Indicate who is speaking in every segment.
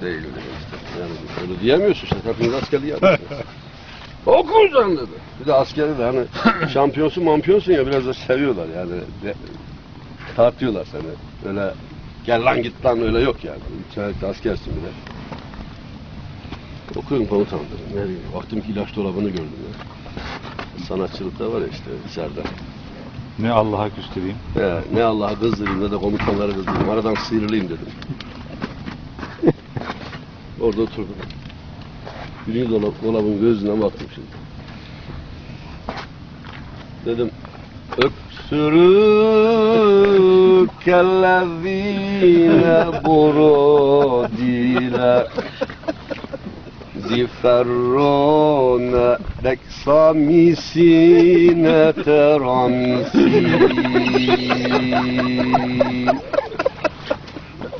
Speaker 1: değil dedim işte. Yani öyle diyemiyorsun işte. Hepiniz askerliği yapıyorsunuz. Okursan dedi. Bir de askeri de hani şampiyonsun mampiyonsun ya biraz da seviyorlar yani. Tartıyorlar seni. Öyle gel lan git lan öyle yok yani. İçeride askersin bir de. Okuyun komutanım dedim. Ne bileyim. Baktım ki ilaç dolabını gördüm ya. Sanatçılıkta var ya işte içeride.
Speaker 2: Ne Allah'a küstüreyim.
Speaker 1: Ne Allah'a kızdırayım ne de komutanları kızdırayım. Aradan sıyrılayım dedim. Orada oturdum. Birinci dolabın gözüne baktım şimdi. Dedim öksürük kellezine burodile ziferrone reksamisine teramisin.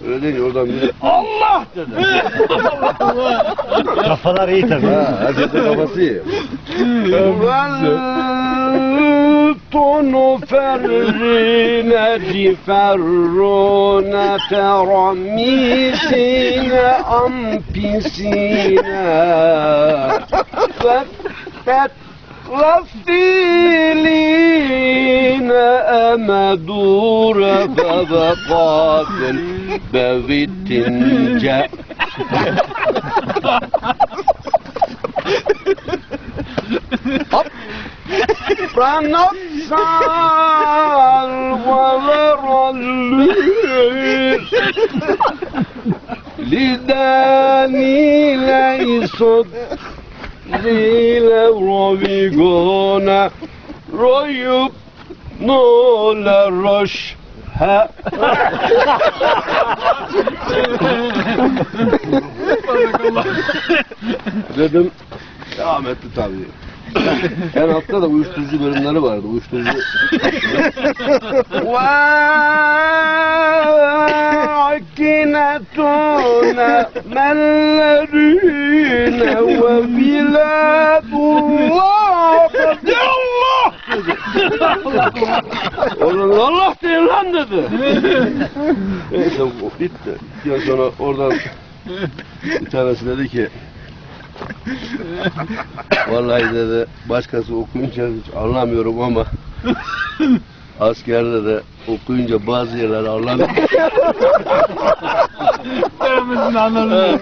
Speaker 1: Öyle deyince oradan biri Allah dedi.
Speaker 2: Kafalar iyi tabii.
Speaker 1: Herkesin kafası iyi. Tonu ferrine ciferrune teramisine ampisine fettet Rafiline emedure ve katil bevitince hop Pranotsal velerallül Lidani leysod Zile rovigona Royup Nole roş ha dedim devam etti tabii. En altta da uyuşturucu bölümleri vardı. Uyuşturucu. Akinetune mellerine ve biladullah Allah oradan Allah değil lan dedi. Neyse bitti. Ya sonra oradan bir tanesi dedi ki vallahi dedi başkası okuyunca hiç anlamıyorum ama askerde de okuyunca bazı yerler anlamıyorum.
Speaker 2: Sevmesin anlamıyorum.